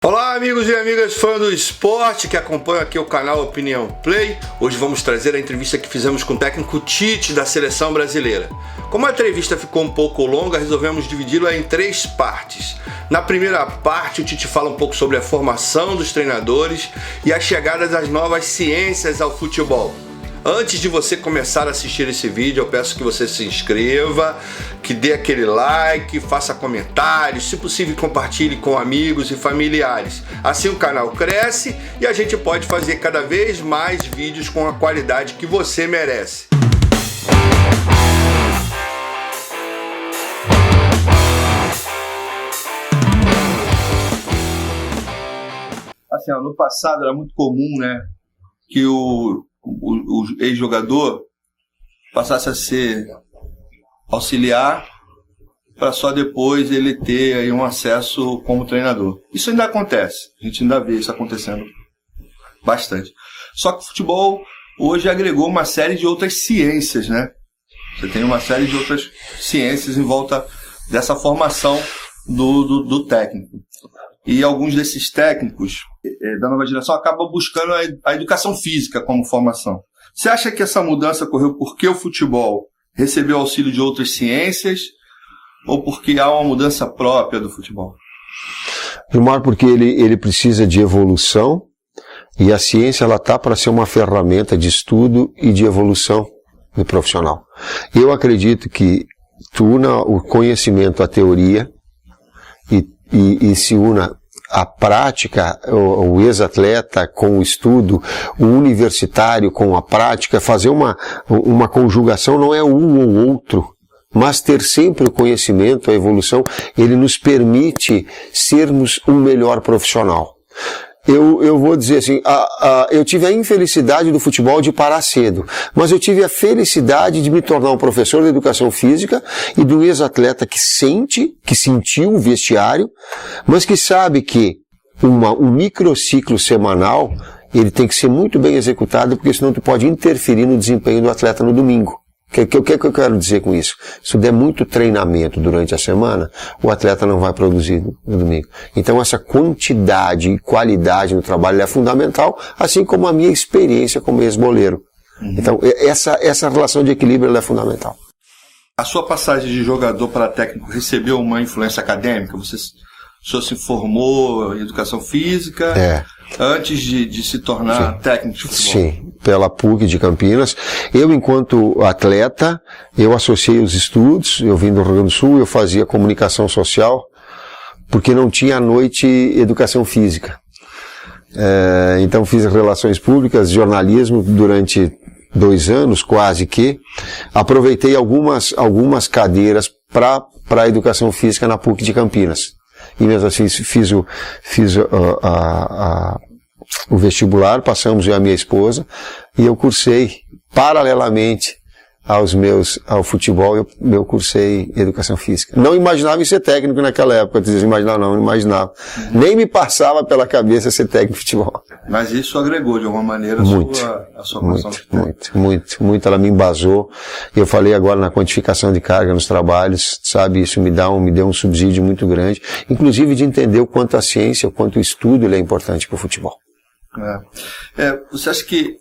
Olá amigos e amigas fãs do esporte que acompanham aqui o canal Opinião Play. Hoje vamos trazer a entrevista que fizemos com o técnico Tite da Seleção Brasileira. Como a entrevista ficou um pouco longa, resolvemos dividi-la em 3 partes. Na primeira parte, o Tite fala um pouco sobre a formação dos treinadores e a chegada das novas ciências ao futebol. Antes de você começar a assistir esse vídeo, eu peço que você se inscreva, que dê aquele like, faça comentários, se possível compartilhe com amigos e familiares. Assim o canal cresce e a gente pode fazer cada vez mais vídeos com a qualidade que você merece. Assim, no passado era muito comum, né, que o ex-jogador passasse a ser auxiliar para só depois ele ter aí um acesso como treinador. Isso ainda acontece, a gente ainda vê isso acontecendo bastante. Só que o futebol hoje agregou uma série de outras ciências, né? Você tem uma série de outras ciências em volta dessa formação do técnico. E alguns desses técnicos da nova geração acabam buscando a educação física como formação. Você acha que essa mudança ocorreu porque o futebol recebeu auxílio de outras ciências ou porque há uma mudança própria do futebol? Primeiro porque ele precisa de evolução e a ciência ela está para ser uma ferramenta de estudo e de evolução do profissional. Eu acredito que tu una o conhecimento à teoria e se una a prática, o ex-atleta com o estudo, o universitário com a prática, fazer uma conjugação, não é um ou outro, mas ter sempre o conhecimento, a evolução, ele nos permite sermos um melhor profissional. Eu vou dizer assim, eu tive a infelicidade do futebol de parar cedo, mas eu tive a felicidade de me tornar um professor de educação física e de um ex-atleta que sentiu o vestiário, mas que sabe que um microciclo semanal, ele tem que ser muito bem executado, porque senão tu pode interferir no desempenho do atleta no domingo. O que eu quero dizer com isso? Se der muito treinamento durante a semana, o atleta não vai produzir no domingo. Então essa quantidade e qualidade no trabalho é fundamental, assim como a minha experiência como ex-boleiro. Então essa relação de equilíbrio é fundamental. A sua passagem de jogador para técnico recebeu uma influência acadêmica? O senhor se formou em educação física antes de se tornar técnico de futebol? Sim, pela PUC de Campinas. Eu, enquanto atleta, eu associei os estudos, eu vim do Rio Grande do Sul, eu fazia comunicação social, porque não tinha à noite educação física. Então fiz relações públicas, jornalismo durante 2 anos, quase que. Aproveitei algumas cadeiras para a educação física na PUC de Campinas. E mesmo assim fiz o vestibular, passamos eu e a minha esposa, e eu cursei paralelamente ao futebol, eu cursei educação física. Não imaginava em ser técnico naquela época, não imaginava. Nem me passava pela cabeça ser técnico de futebol. Mas isso agregou de alguma maneira a sua formação? Muito. Ela me embasou. Eu falei agora na quantificação de carga nos trabalhos, sabe? Isso me deu um subsídio muito grande, inclusive de entender o quanto a ciência, o quanto o estudo ele é importante para o futebol. Você acha que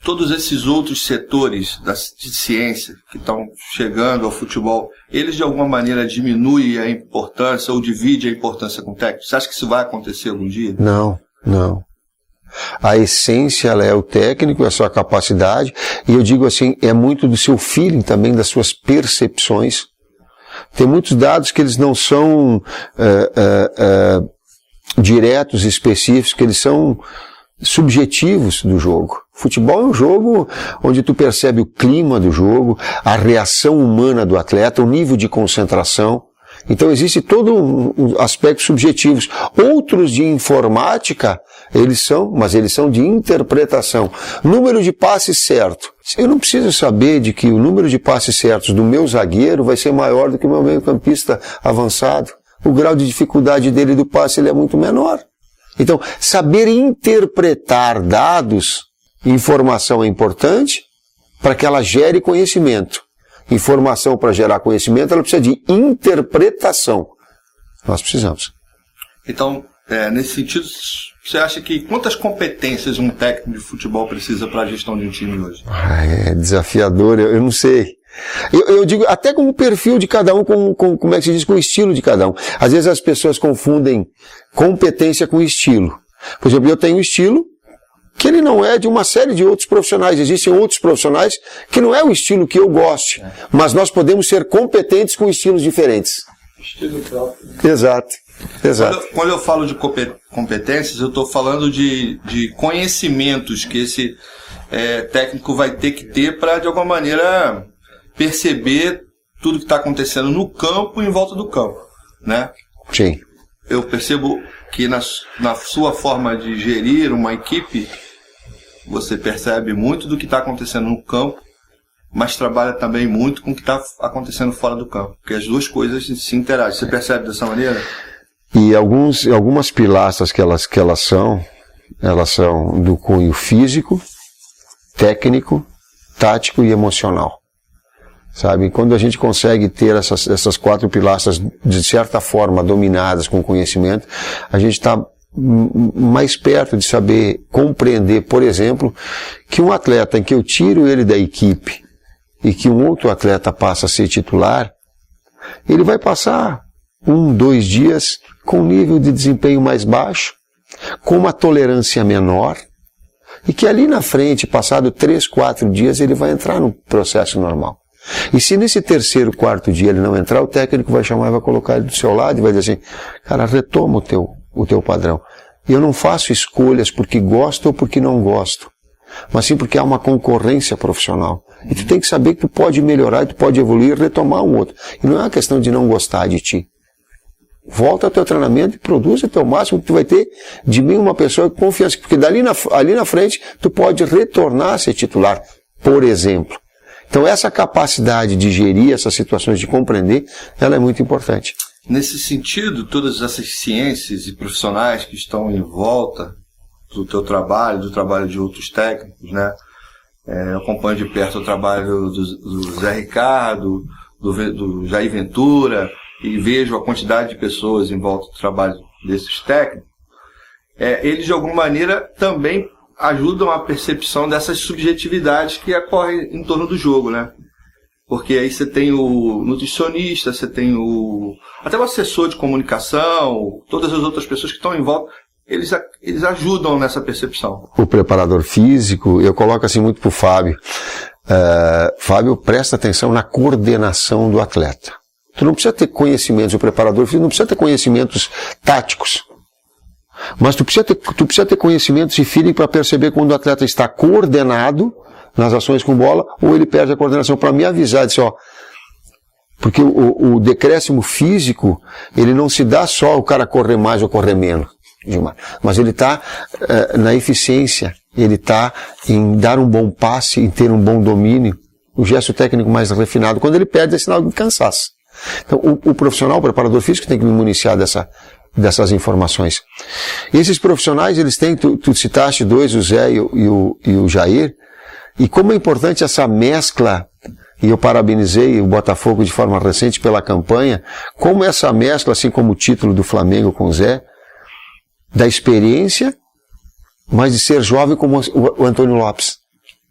todos esses outros setores de ciência que estão chegando ao futebol, eles de alguma maneira diminuem a importância ou dividem a importância com o técnico? Você acha que isso vai acontecer algum dia? Não. A essência ela é o técnico, é a sua capacidade, e eu digo assim, é muito do seu feeling também, das suas percepções. Tem muitos dados que eles não são diretos, específicos, que eles são subjetivos do jogo. Futebol é um jogo onde tu percebe o clima do jogo, a reação humana do atleta, o nível de concentração. Então existe todo um aspecto subjetivos. Outros de informática, eles são de interpretação. Número de passes certo. Eu não preciso saber de que o número de passes certos do meu zagueiro vai ser maior do que o meu meio-campista avançado. O grau de dificuldade dele do passe ele é muito menor. Então, saber interpretar dados, informação é importante para que ela gere conhecimento. Informação para gerar conhecimento, ela precisa de interpretação. Nós precisamos. Então, nesse sentido, você acha que quantas competências um técnico de futebol precisa para a gestão de um time hoje? É desafiador, eu não sei. Eu digo, até com o perfil de cada um, como é que se diz, com o estilo de cada um. Às vezes as pessoas confundem competência com estilo. Por exemplo, eu tenho um estilo que ele não é de uma série de outros profissionais. Existem outros profissionais que não é o estilo que eu gosto, mas nós podemos ser competentes com estilos diferentes. Estilo próprio. Exato. Quando eu falo de competências, eu estou falando de conhecimentos que esse técnico vai ter que ter para, de alguma maneira, perceber tudo que está acontecendo no campo e em volta do campo, né? Sim. Eu percebo que na sua forma de gerir uma equipe, você percebe muito do que está acontecendo no campo, mas trabalha também muito com o que está acontecendo fora do campo, porque as duas coisas se interagem. Você percebe dessa maneira? E algumas pilastras que elas são do cunho físico, técnico, tático e emocional. Sabe? Quando a gente consegue ter essas 4 pilastras de certa forma dominadas com conhecimento, a gente está mais perto de saber compreender, por exemplo, que um atleta em que eu tiro ele da equipe e que um outro atleta passa a ser titular, ele vai passar 1, 2 dias com um nível de desempenho mais baixo, com uma tolerância menor, e que ali na frente, passado 3, 4 dias, ele vai entrar no processo normal. E se nesse 3º, 4º dia ele não entrar, o técnico vai chamar e vai colocar ele do seu lado e vai dizer assim, cara, retoma o teu padrão. E eu não faço escolhas porque gosto ou porque não gosto, mas sim porque há uma concorrência profissional. E tu tem que saber que tu pode melhorar, tu pode evoluir e retomar um outro. E não é uma questão de não gostar de ti. Volta ao teu treinamento e produz o teu máximo, que tu vai ter de mim uma pessoa com confiança, porque ali na frente tu pode retornar a ser titular, por exemplo. Então essa capacidade de gerir essas situações, de compreender, ela é muito importante. Nesse sentido, todas essas ciências e profissionais que estão em volta do teu trabalho, do trabalho de outros técnicos, né? Eu acompanho de perto o trabalho do Zé Ricardo, do Jair Ventura, e vejo a quantidade de pessoas em volta do trabalho desses técnicos. Eles, de alguma maneira, também ajudam a percepção dessas subjetividades que ocorrem em torno do jogo, né? Porque aí você tem o nutricionista, você tem até o assessor de comunicação, todas as outras pessoas que estão em volta, eles ajudam nessa percepção. O preparador físico, eu coloco assim muito pro Fábio. Fábio, presta atenção na coordenação do atleta. Tu não precisa ter conhecimentos, o preparador físico não precisa ter conhecimentos táticos. Mas tu precisa ter conhecimentos e feeling para perceber quando o atleta está coordenado nas ações com bola ou ele perde a coordenação, para me avisar, dizer, ó, porque o decréscimo físico, ele não se dá só o cara correr mais ou correr menos, Gilmar, mas ele está na eficiência, ele está em dar um bom passe, em ter um bom domínio, o gesto técnico mais refinado. Quando ele perde, é sinal de cansaço. Então, o profissional, o preparador físico, tem que me municiar dessas informações. E esses profissionais, eles têm, tu citaste 2, o Zé e o Jair, e como é importante essa mescla, e eu parabenizei o Botafogo de forma recente pela campanha, como essa mescla, assim como o título do Flamengo com o Zé, da experiência, mas de ser jovem como o Antônio Lopes.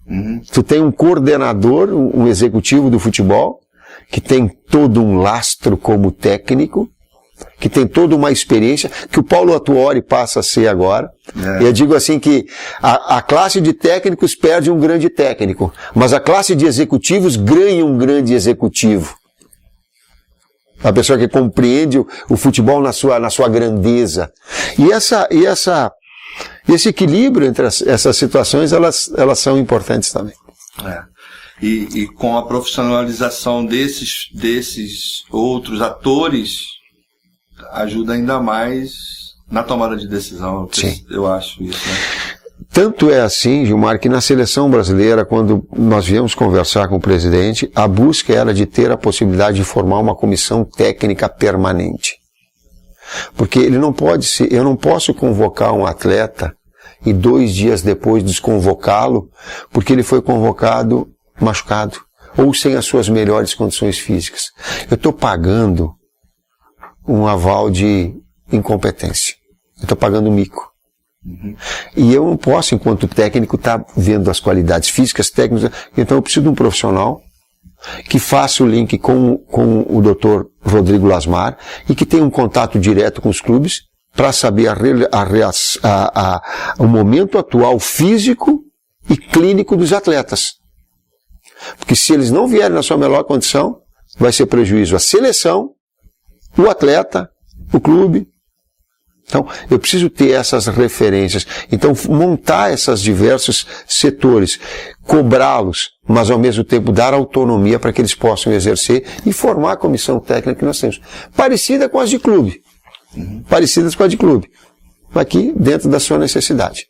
Uhum. Tu tem um coordenador, um executivo do futebol, que tem todo um lastro como técnico, que tem toda uma experiência, que o Paulo Atuori passa a ser agora. E eu digo assim que a classe de técnicos perde um grande técnico, mas a classe de executivos ganha um grande executivo. A pessoa que compreende o futebol na sua grandeza. E esse equilíbrio entre essas situações, elas são importantes também. E com a profissionalização desses outros atores, ajuda ainda mais na tomada de decisão. Sim. Eu acho isso, né? Tanto é assim, Gilmar, que na seleção brasileira, quando nós viemos conversar com o presidente, a busca era de ter a possibilidade de formar uma comissão técnica permanente. Porque ele não pode ser, eu não posso convocar um atleta e 2 dias depois desconvocá-lo, porque ele foi convocado machucado, ou sem as suas melhores condições físicas. Eu estou pagando um aval de incompetência. Eu estou pagando mico. E eu não posso, enquanto técnico, estar vendo as qualidades físicas, técnicas. Então eu preciso de um profissional que faça o link com o Dr. Rodrigo Lasmar e que tenha um contato direto com os clubes para saber o momento atual físico e clínico dos atletas. Porque se eles não vierem na sua melhor condição, vai ser prejuízo à seleção, o atleta, o clube. Então, eu preciso ter essas referências. Então, montar esses diversos setores, cobrá-los, mas ao mesmo tempo dar autonomia para que eles possam exercer e formar a comissão técnica que nós temos. Parecida com as de clube. Parecidas com as de clube. Aqui, dentro da sua necessidade.